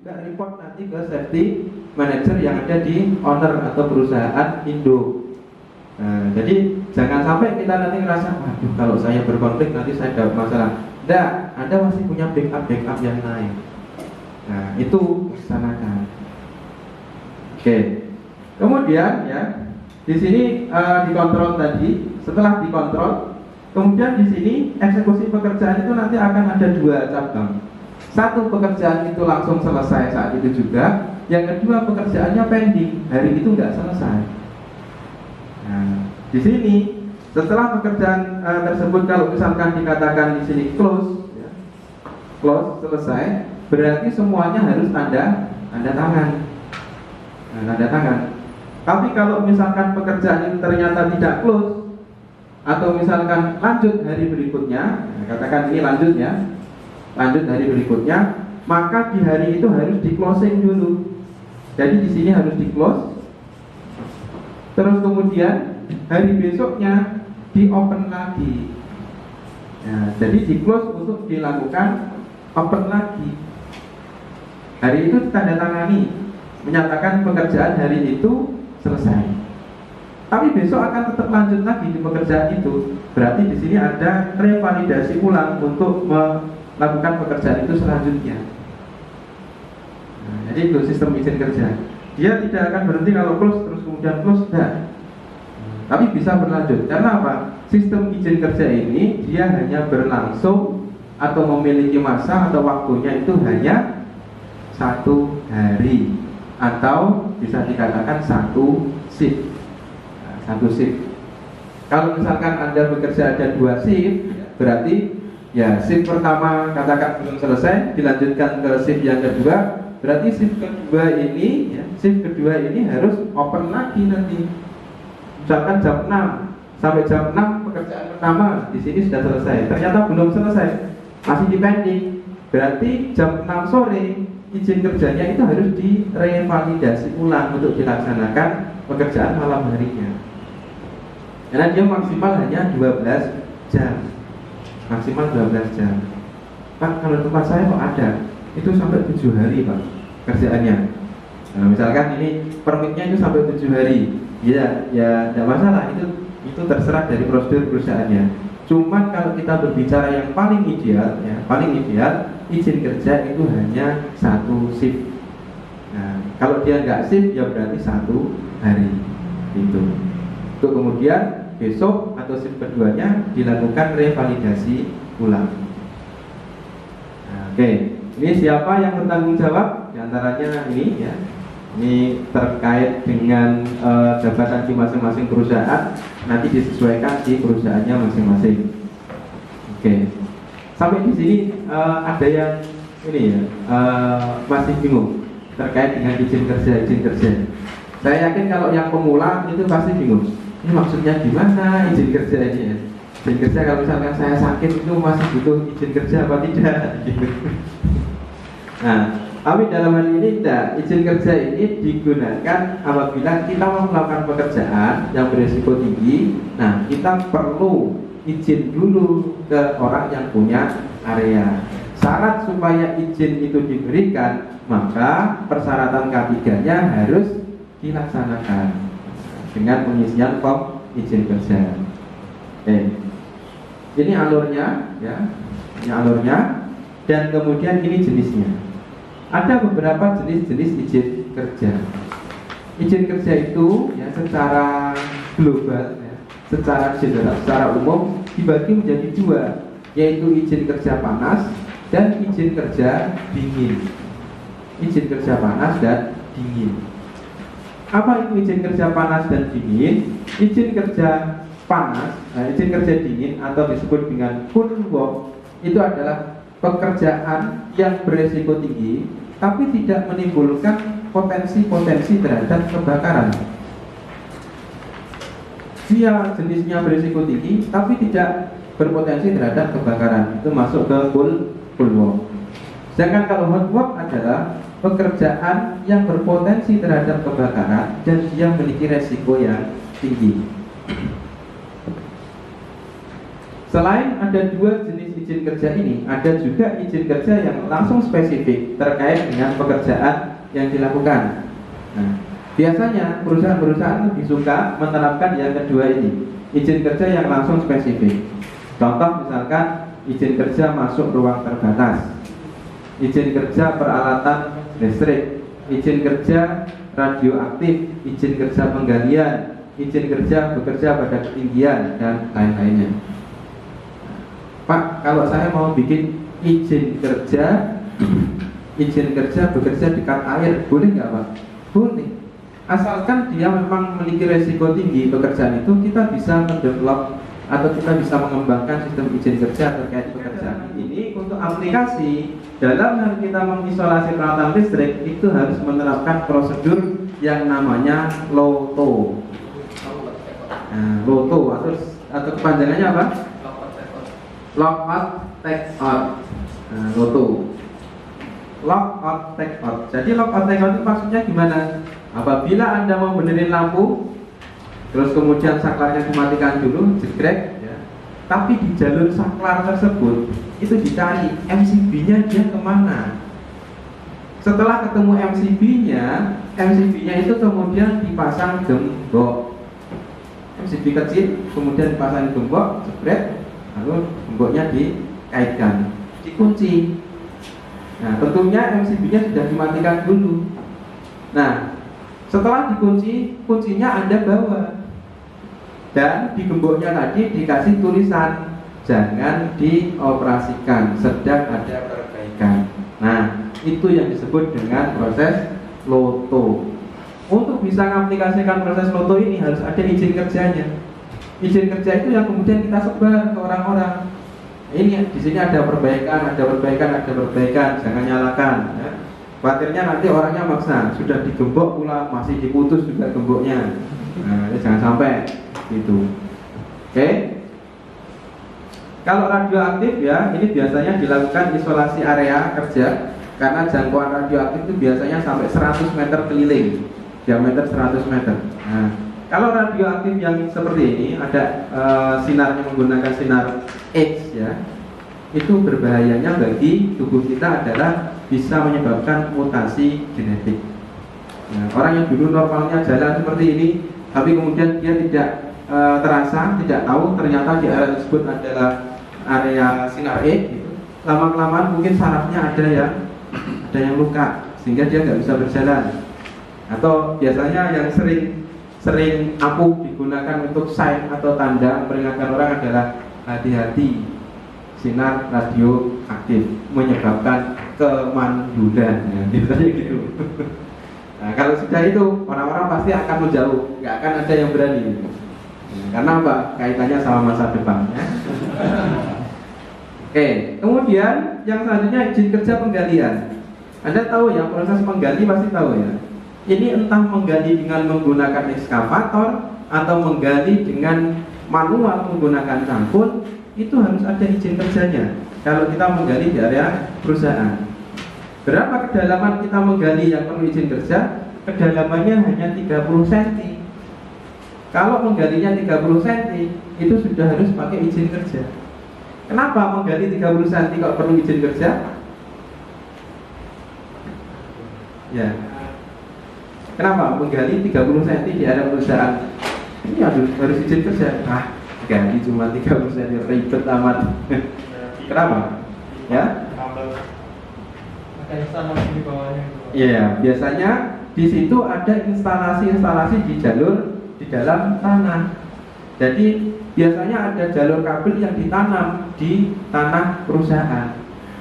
juga report nanti ke safety manager yang ada di owner atau perusahaan induk. Nah, jadi jangan sampai kita nanti ngerasa, waduh kalau saya berkonflik nanti saya dapat masalah. Tidak, Anda masih punya backup yang lain. Nah, itu laksanakan. Oke. Kemudian ya, di sini dikontrol tadi. Setelah dikontrol, kemudian di sini eksekusi pekerjaan itu nanti akan ada dua cabang. Satu, pekerjaan itu langsung selesai saat itu juga. Yang kedua, pekerjaannya pending, hari itu nggak selesai. Nah, di sini setelah pekerjaan tersebut kalau misalkan dikatakan di sini close, ya, close selesai, berarti semuanya harus tanda tangan. Nah, tanda tangan. Tapi kalau misalkan pekerjaan itu ternyata tidak close, atau misalkan lanjut hari berikutnya, nah, katakan ini lanjut ya, lanjut hari berikutnya, maka di hari itu harus di closing dulu. Jadi di sini harus di close. Terus kemudian hari besoknya di open lagi. Nah, jadi di close untuk dilakukan open lagi. Hari itu ditandatangani, menyatakan pekerjaan hari itu selesai. Tapi besok akan tetap lanjut lagi di pekerjaan itu. Berarti di sini ada revalidasi ulang untuk melakukan pekerjaan itu selanjutnya. Nah, jadi itu sistem izin kerja. Dia tidak akan berhenti kalau close terus kemudian close, tidak. Tapi bisa berlanjut. Karena apa? Sistem izin kerja ini dia hanya berlangsung atau memiliki masa atau waktunya itu hanya 1 hari atau bisa dikatakan 1 shift. Satu shift. Kalau misalkan Anda bekerja ada 2 shift, berarti ya shift pertama katakan belum selesai, dilanjutkan ke shift yang kedua, berarti shift kedua ini, ya, shift kedua ini harus open lagi nanti. Misalkan jam 6 sampai jam 6 pekerjaan pertama di sini sudah selesai, ternyata belum selesai, masih di pending, berarti jam 6 sore izin kerjanya itu harus direvalidasi ulang untuk dilaksanakan pekerjaan malam harinya. Karena dia maksimal hanya 12 jam. Maksimal 12 jam. Pak, kalau tempat saya kok ada, itu sampai 7 hari Pak kerjaannya. Nah, misalkan ini permitnya itu sampai 7 hari. Ya tidak masalah, itu terserah dari prosedur perusahaannya. Cuman kalau kita berbicara yang paling ideal, ya, paling ideal izin kerja itu hanya 1 shift. Nah, kalau dia nggak shift ya berarti 1 hari. Itu. Untuk kemudian besok atau shift keduanya dilakukan revalidasi ulang. Nah, oke, ini siapa yang bertanggung jawab? Di antaranya ini ya. Ini terkait dengan jabatan di masing-masing perusahaan, nanti disesuaikan di perusahaannya masing-masing. Oke. Sampai di sini ada yang ini ya masih bingung terkait dengan izin kerja. Saya yakin kalau yang pemula itu pasti bingung. Ini maksudnya gimana izin kerja ini ya? Izin kerja kalau misalkan saya sakit itu masih butuh izin kerja apa tidak? Nah, tapi dalam hal ini tidak. Izin kerja ini digunakan apabila kita mau melakukan pekerjaan yang berisiko tinggi. Nah, kita perlu izin dulu ke orang yang punya area. Syarat supaya izin itu diberikan, maka persyaratan K3-nya harus dilaksanakan dengan pengisian form izin kerja. Ini alurnya, ya. Ini alurnya, dan kemudian ini jenisnya. Ada beberapa jenis-jenis izin kerja. Izin kerja itu ya secara global, ya, secara general, secara umum dibagi menjadi 2, yaitu izin kerja panas dan izin kerja dingin. Izin kerja panas dan dingin. Apa itu izin kerja panas dan dingin? Izin kerja panas, izin kerja dingin atau disebut dengan cool work itu adalah pekerjaan yang beresiko tinggi tapi tidak menimbulkan potensi-potensi terhadap kebakaran. Dia jenisnya beresiko tinggi tapi tidak berpotensi terhadap kebakaran. Itu masuk ke cool work. Sedangkan kalau hot work adalah pekerjaan yang berpotensi terhadap kebakaran dan dia memiliki resiko yang tinggi. Selain ada dua jenis izin kerja ini, ada juga izin kerja yang langsung spesifik terkait dengan pekerjaan yang dilakukan. Nah, biasanya perusahaan-perusahaan lebih suka menerapkan yang kedua ini, izin kerja yang langsung spesifik. Contoh misalkan izin kerja masuk ruang terbatas, izin kerja peralatan listrik, izin kerja radioaktif, izin kerja penggalian, izin kerja bekerja pada ketinggian, dan lain-lainnya. Pak, kalau saya mau bikin izin kerja bekerja dekat air, boleh nggak Pak? Boleh. Asalkan dia memang memiliki resiko tinggi pekerjaan itu, kita bisa mendevelop atau kita bisa mengembangkan sistem izin kerja terkait pekerjaan ini. Untuk aplikasi dalam hal kita mengisolasi peralatan listrik, itu harus menerapkan prosedur yang namanya LOTO. Nah, LOTO atau kepanjangannya apa? Lockout Take Out. Nah, LOTO. Lockout Take Out. Jadi lockout take out itu maksudnya gimana? Apabila Anda mau benerin lampu, terus kemudian saklarnya dimatikan dulu, jegrek, ya. Tapi di jalur saklar tersebut itu dicari MCB-nya dia kemana. Setelah ketemu MCB-nya itu kemudian dipasang gembok. MCB kecil, kemudian dipasang gembok, jegrek, lalu gemboknya dikaitkan, dikunci. Nah, tentunya MCB-nya sudah dimatikan dulu. Nah, setelah dikunci, kuncinya Anda bawa, dan di gemboknya tadi dikasih tulisan jangan dioperasikan, sedang ada perbaikan. Nah, itu yang disebut dengan proses LOTO. Untuk bisa mengaplikasikan proses LOTO ini harus ada izin kerjanya. Izin kerja itu yang kemudian kita sebar ke orang-orang. Ini di sini ada perbaikan, jangan nyalakan. Ya. Khawatirnya nanti orangnya maksa, sudah digembok pula masih diputus juga gemboknya. Nah, jangan sampai gitu. Oke. Kalau radioaktif ya, ini biasanya dilakukan isolasi area kerja karena jangkauan radioaktif itu biasanya sampai 100 meter keliling, diameter 100 meter. Nah, kalau radioaktif yang seperti ini ada sinarnya menggunakan sinar X ya, itu berbahayanya bagi tubuh kita adalah bisa menyebabkan mutasi genetik. Nah, orang yang dulu normalnya jalan seperti ini, tapi kemudian dia tidak terasa, tidak tahu ternyata di area tersebut adalah area sinar X. Gitu. Lama-kelamaan mungkin sarafnya ada yang luka sehingga dia nggak bisa berjalan. Atau biasanya yang sering ampuh digunakan untuk sign atau tanda memperingatkan orang adalah hati-hati, sinar radioaktif menyebabkan kemandulan, ya, gitu. Nah, kalau sudah itu orang-orang pasti akan menjauh, nggak akan ada yang berani. Karena apa? Kaitannya sama masa depan. Ya. Oke, kemudian yang selanjutnya izin kerja penggalian. Anda tahu ya, proses menggali pasti tahu ya. Ini entah menggali dengan menggunakan ekskavator atau menggali dengan manual menggunakan cangkul, itu harus ada izin kerjanya. Kalau kita menggali di area perusahaan, berapa kedalaman kita menggali yang perlu izin kerja? Kedalamannya hanya 30 cm. Kalau menggalinya 30 cm, itu sudah harus pakai izin kerja. Kenapa menggali 30 cm kalau perlu izin kerja? Ya. Kenapa menggali 30 cm di area perusahaan? Ini harus izin kerja. Gali cuma 30 cm, ribet amat. Kenapa? Ya? Ada instalasi di bawahnya. Iya, biasanya di situ ada instalasi-instalasi di dalam tanah. Jadi biasanya ada jalur kabel yang ditanam di tanah perusahaan.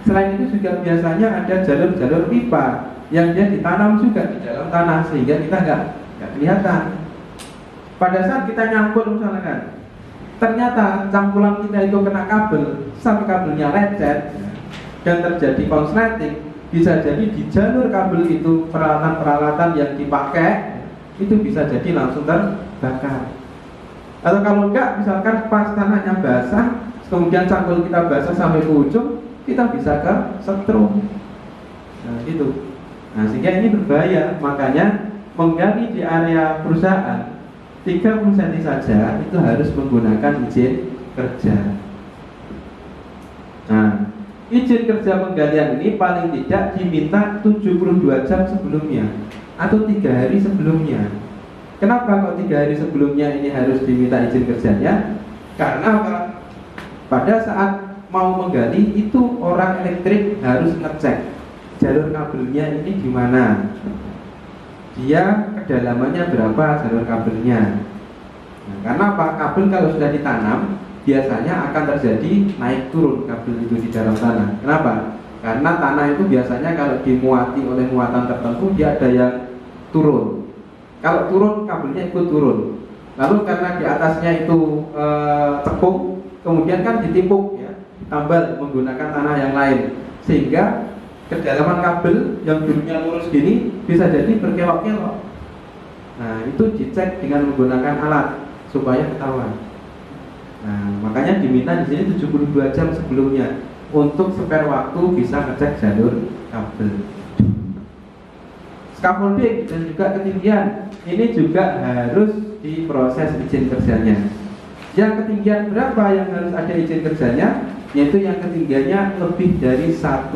Selain itu juga biasanya ada jalur-jalur pipa yang dia ditanam juga di dalam tanah sehingga kita nggak kelihatan. Pada saat kita nyangkul misalkan, ternyata cangkulan kita itu kena kabel sampai kabelnya lecet dan terjadi konsleting, bisa jadi di jalur kabel itu peralatan-peralatan yang dipakai itu bisa jadi langsung terbakar. Atau kalau enggak, misalkan pas tanahnya basah, kemudian cangkul kita basah sampai ke ujung, kita bisa ke setrum. Nah gitu. Nah sehingga ini berbahaya. Makanya menggali di area perusahaan 30 cm saja itu harus menggunakan izin kerja. Nah, izin kerja penggalian ini paling tidak diminta 72 jam sebelumnya atau 3 hari sebelumnya. Kenapa kok 3 hari sebelumnya ini harus diminta izin kerjanya? Karena apa? Pada saat mau menggali itu orang elektrik harus ngecek jalur kabelnya ini gimana, dia kedalamannya berapa jalur kabelnya. Nah, karena apa? Kabel kalau sudah ditanam biasanya akan terjadi naik turun kabel itu di dalam tanah. Kenapa? Karena tanah itu biasanya kalau dimuati oleh muatan tertentu dia ada yang turun. Kalau turun kabelnya ikut turun. Lalu karena di atasnya itu tepung, kemudian kan ditimpuk ya, tambal menggunakan tanah yang lain, sehingga kedalaman kabel yang dulunya lurus gini bisa jadi berkelok-kelok. Nah, itu dicek dengan menggunakan alat supaya ketahuan. Nah, makanya diminta di sini 72 jam sebelumnya untuk spare waktu bisa ngecek jalur kabel. Scaffolding dan juga ketinggian ini juga harus diproses izin kerjanya. Yang ketinggian berapa yang harus ada izin kerjanya? Yaitu yang ketinggiannya lebih dari 1,8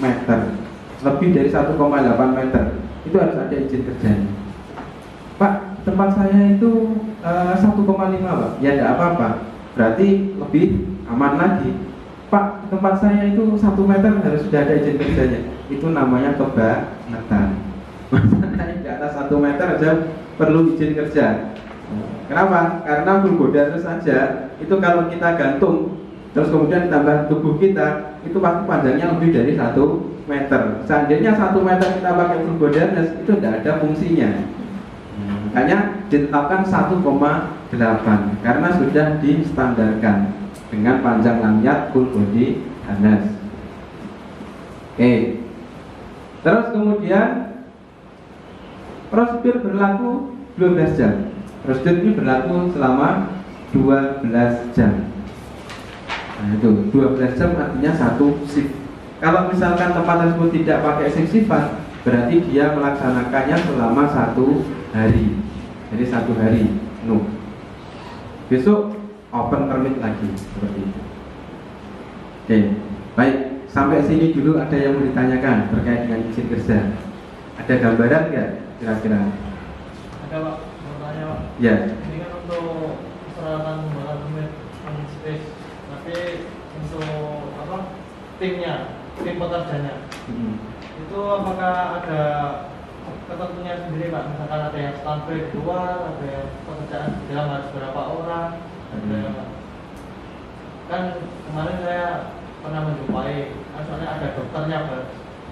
meter. Lebih dari 1,8 meter itu harus ada izin kerjanya. Pak, tempat saya itu 1,5 Pak. Ya tidak apa-apa, berarti lebih aman lagi. Pak, tempat saya itu 1 meter harus sudah ada izin kerjanya. Itu namanya kebangetan. Maksudnya di atas 1 meter aja perlu izin kerja. Kenapa? Karena full boda terus saja itu kalau kita gantung terus kemudian tambah tubuh kita itu pasti panjangnya lebih dari 1 meter. Seandainya 1 meter kita pakai full boda itu tidak ada fungsinya. Makanya ditetapkan 1,8 karena sudah distandarkan dengan panjang lanyard full body harness. Oke. Terus kemudian prosedur berlaku 12 jam. Prosedur ini berlaku selama 12 jam. Nah itu 12 jam artinya satu shift. Kalau misalkan tempat tersebut tidak pakai shift-shiftan, berarti dia melaksanakannya selama 1 hari. Jadi 1 hari penuh. Besok open permit lagi seperti itu. Oke, baik. Sampai sini dulu ada yang mau ditanyakan terkait dengan izin kerja. Ada gambaran nggak kira-kira? Ada Pak, mau tanya Pak. Ya. Ini kan untuk peralatan pembuatan permit space, tapi untuk apa? Tim pekerjanya. Itu apakah ada ketentunya sendiri Pak? Misalkan ada yang standby di luar, ada yang pekerjaan di dalam harus berapa orang, ada yang kan kemarin saya pernah menjumpai, soalnya ada dokternya Pak,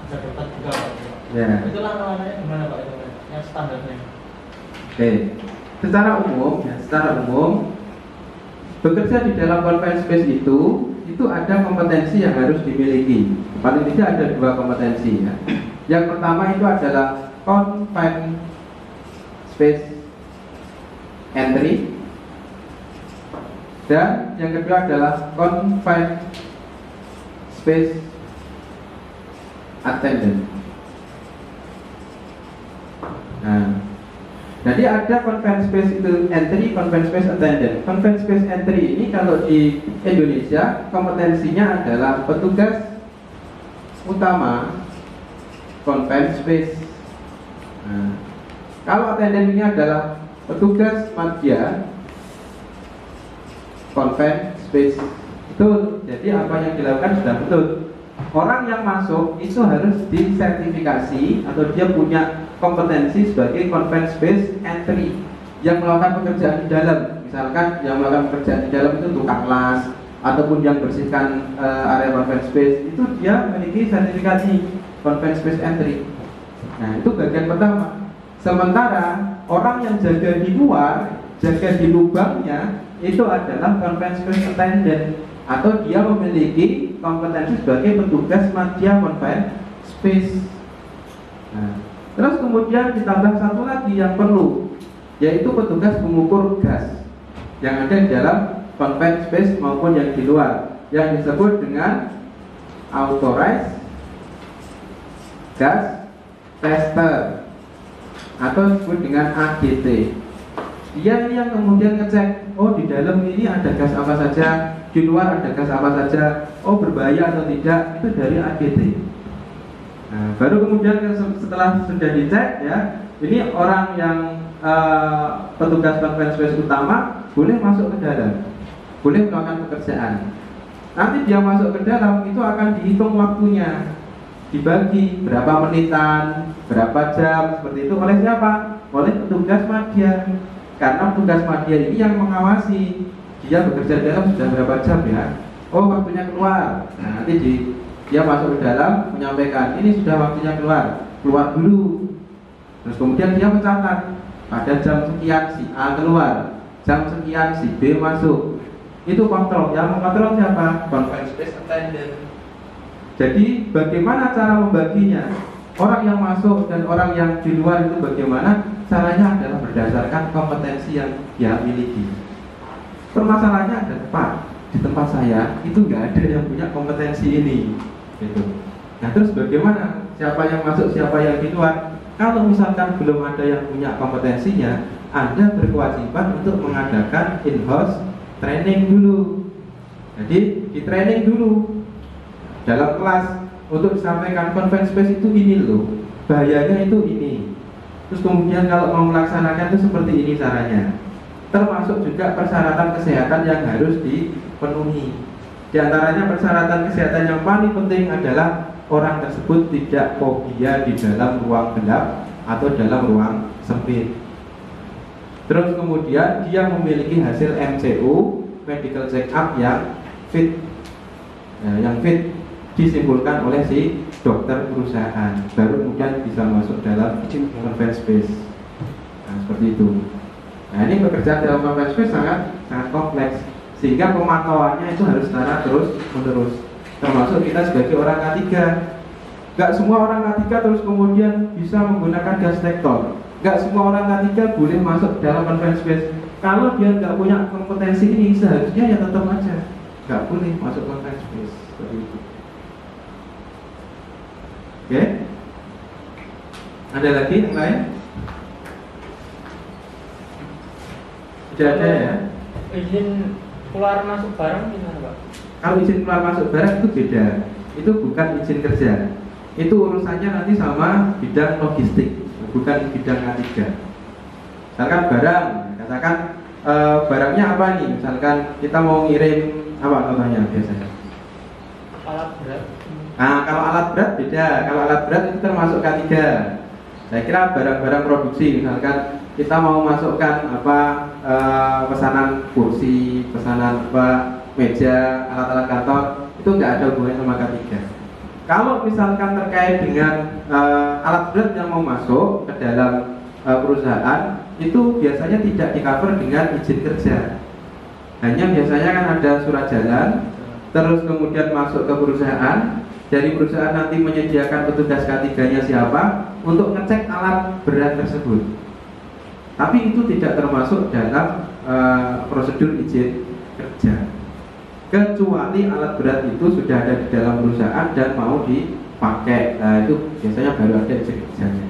ada dokter juga Pak. Ya. Itu langkah-langkahnya gimana Pak itu, yang standarnya? Oke. Secara umum bekerja di dalam confined space itu ada kompetensi yang harus dimiliki. Paling tidak ada 2 kompetensi ya. Yang pertama itu adalah confined space entry, dan yang kedua adalah confined space attendant. Nah, jadi ada confined space itu entry, confined space attendant. Confined space entry ini kalau di Indonesia kompetensinya adalah petugas utama confined space. Nah, kalau attendant ini adalah petugas madya confined space. Betul. Jadi apa yang dilakukan sudah betul. Orang yang masuk itu harus disertifikasi atau dia punya kompetensi sebagai confined space entry yang melakukan pekerjaan di dalam. Misalkan yang melakukan pekerjaan di dalam itu tukang las ataupun yang bersihkan area confined space, itu dia memiliki sertifikasi confined space entry. Nah, itu bagian pertama. Sementara orang yang jaga di luar, jaga di lubangnya itu adalah confined space attendant, atau dia memiliki kompetensi sebagai petugas madya confined space. Nah, terus kemudian ditambah satu lagi yang perlu, yaitu petugas pengukur gas yang ada di dalam confined space maupun yang di luar, yang disebut dengan authorized gas tester atau disebut dengan AGT. Dia yang kemudian ngecek, oh di dalam ini ada gas apa saja, di luar ada gas apa saja, oh berbahaya atau tidak, itu dari AGT. Nah, baru kemudian setelah sudah dicek ya, ini orang yang petugas confined space utama boleh masuk ke dalam, boleh melakukan pekerjaan. Nanti dia masuk ke dalam itu akan dihitung waktunya, dibagi berapa menitan, berapa jam, seperti itu oleh siapa? Oleh petugas madya. Karena petugas madya ini yang mengawasi dia bekerja di dalam sudah berapa jam ya. Oh waktunya keluar. Nah, nanti dia masuk ke dalam menyampaikan ini sudah waktunya keluar, keluar dulu. Terus kemudian dia mencatat pada jam sekian si A keluar, jam sekian si B masuk. Itu kontrol, yang mengontrol siapa? Confined space attendant. Jadi bagaimana cara membaginya? Orang yang masuk dan orang yang di luar itu bagaimana? Caranya adalah berdasarkan kompetensi yang dia miliki. Permasalahannya ada di tempat saya itu nggak ada yang punya kompetensi ini, gitu. Nah terus bagaimana? Siapa yang masuk, siapa yang di luar? Kalau misalkan belum ada yang punya kompetensinya, Anda berkewajiban untuk mengadakan in-house training dulu. Jadi di training dulu dalam kelas untuk disampaikan confined space itu ini loh, bahayanya itu ini. Terus kemudian kalau mau melaksanakan itu seperti ini caranya. Termasuk juga persyaratan kesehatan yang harus dipenuhi. Di antaranya persyaratan kesehatan yang paling penting adalah orang tersebut tidak fobia di dalam ruang gelap atau dalam ruang sempit. Terus kemudian dia memiliki hasil MCU, medical check up yang fit, yang fit disimpulkan oleh si dokter perusahaan, baru kemudian bisa masuk dalam confined space. Nah, seperti itu. Nah, ini pekerjaan dalam confined space sangat kompleks, sehingga pemantauannya itu harus secara terus menerus. Termasuk kita sebagai orang K3, gak semua orang K3 terus kemudian bisa menggunakan gas detektor. Gak semua orang K3 boleh masuk dalam confined space. Kalau dia gak punya kompetensi ini, seharusnya ya tetap aja gak boleh masuk confined space. Seperti itu. Oke? Ada lagi yang lain? Tidak ada ya? Izin keluar masuk barang gimana Pak? Kalau izin keluar masuk barang itu beda. Itu bukan izin kerja. Itu urusannya nanti sama bidang logistik, bukan bidang K3. Misalkan barang, katakan barangnya apa nih? Misalkan kita mau ngirim apa contohnya biasanya? Alat berat. Nah, kalau alat berat beda. Kalau alat berat itu termasuk K3. Saya kira barang-barang produksi, misalkan kita mau masukkan pesanan kursi, pesanan meja, alat-alat kantor, itu nggak ada hubungannya sama K3. Kalau misalkan terkait dengan alat berat yang mau masuk ke dalam perusahaan, itu biasanya tidak di-cover dengan izin kerja. Hanya biasanya kan ada surat jalan, terus kemudian masuk ke perusahaan. Dari perusahaan nanti menyediakan petugas K3-nya siapa untuk ngecek alat berat tersebut. Tapi itu tidak termasuk dalam prosedur izin kerja, kecuali alat berat itu sudah ada di dalam perusahaan dan mau dipakai. Nah itu biasanya baru ada izin kerjanya.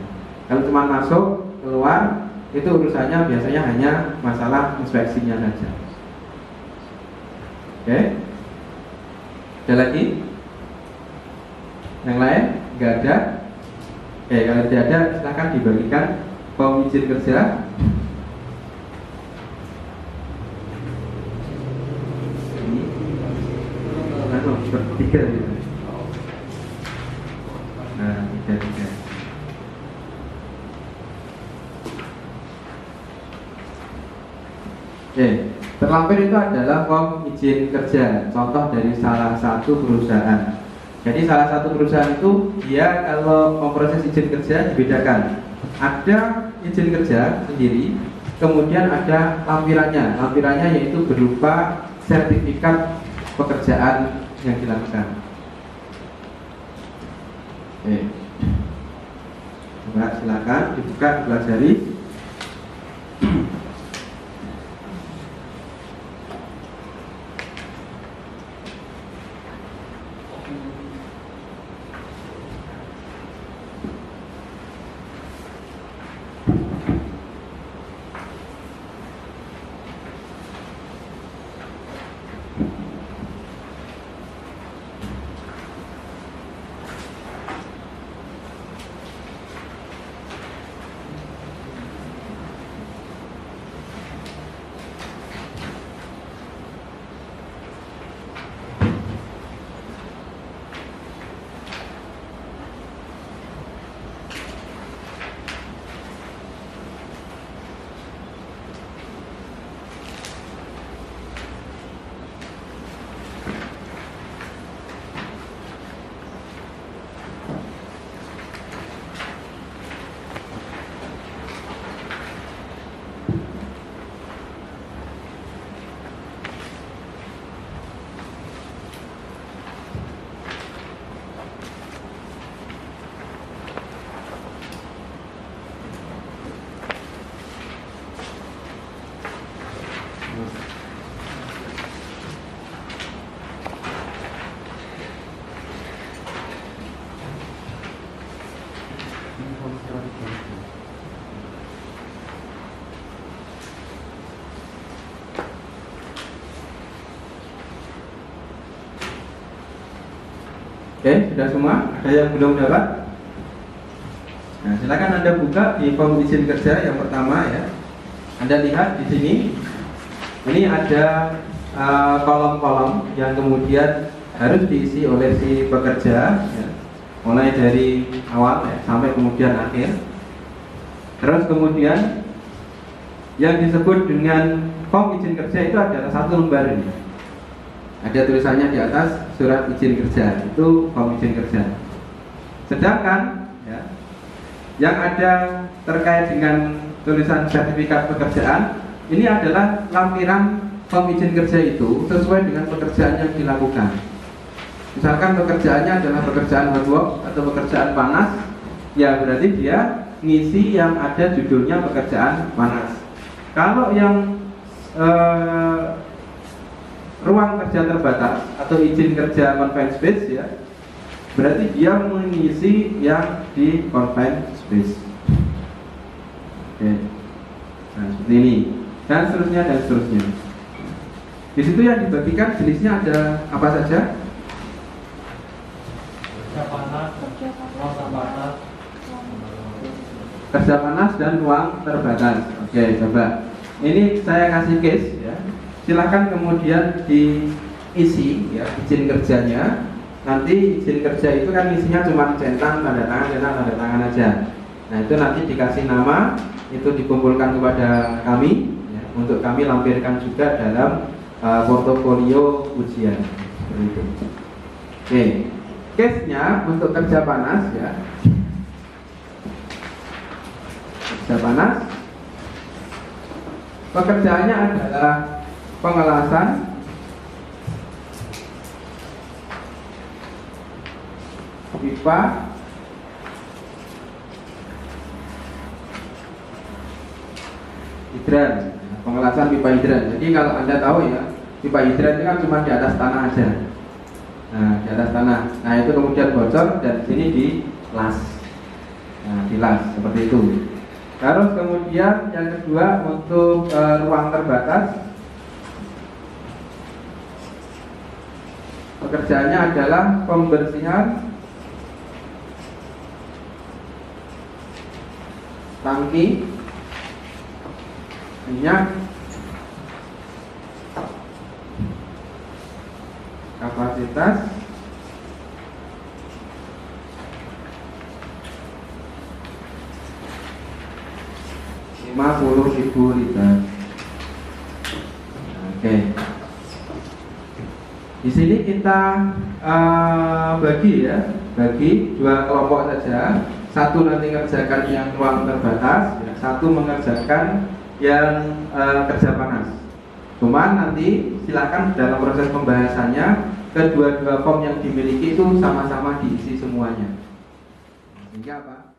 Kalau cuma masuk keluar itu urusannya biasanya hanya masalah inspeksinya saja. Oke? Ada lagi? Yang lain? Enggak ada? Kalau tidak ada silakan dibagikan form izin kerja. Bertiga gitu. Nah, tiga. Terlampir itu adalah form izin kerja, contoh dari salah satu perusahaan. Jadi salah satu perusahaan itu dia kalau memproses izin kerja dibedakan. Ada izin kerja sendiri, kemudian ada lampirannya. Lampirannya yaitu berupa sertifikat pekerjaan yang dilakukan. Coba silakan dibuka, dipelajari. Oke, sudah semua? Ada yang belum dapat? Nah, silakan Anda buka di form izin kerja yang pertama ya. Anda lihat di sini, ini ada kolom-kolom yang kemudian harus diisi oleh si pekerja, ya. Mulai dari awal ya, sampai kemudian akhir. Terus kemudian yang disebut dengan form izin kerja itu adalah satu lembar ini. Ada tulisannya di atas surat izin kerja, itu form izin kerja. Sedangkan ya, yang ada terkait dengan tulisan sertifikat pekerjaan, ini adalah lampiran form izin kerja itu sesuai dengan pekerjaan yang dilakukan. Misalkan pekerjaannya adalah pekerjaan hard work atau pekerjaan panas, ya berarti dia ngisi yang ada judulnya pekerjaan panas. Kalau yang ruang kerja terbatas atau izin kerja confined space ya, berarti dia mengisi yang di confined space. Oke. Nah, seperti ini dan seterusnya dan seterusnya. Di situ yang dibagikan jenisnya ada apa saja? Kerja panas, ruang terbatas. Kerja panas dan ruang terbatas. Oke, coba. Ini saya kasih case ya. Silakan kemudian diisi ya izin kerjanya. Nanti izin kerja itu kan isinya cuma centang, tanda tangan aja. Nah itu nanti dikasih nama, itu dikumpulkan kepada kami ya, untuk kami lampirkan juga dalam portofolio ujian. Seperti itu. Oke, case-nya untuk kerja panas ya. Kerja panas. Pekerjaannya adalah pengelasan, pipa, hidran, pengelasan pipa hidran. Jadi kalau Anda tahu ya, pipa hidran itu kan cuma di atas tanah aja. Nah, di atas tanah. Nah, itu kemudian bocor dan sini dilas. Nah, dilas seperti itu. Terus kemudian yang kedua untuk ruang terbatas. Pekerjaannya adalah pembersihan tangki minyak, kapasitas 50.000 liter. Oke. Di sini kita bagi ya, bagi dua kelompok saja. Satu nanti mengerjakan yang ruang terbatas, ya. Satu mengerjakan yang kerja panas. Cuman nanti silakan dalam proses pembahasannya kedua-dua form yang dimiliki itu sama-sama diisi semuanya. Sehingga apa?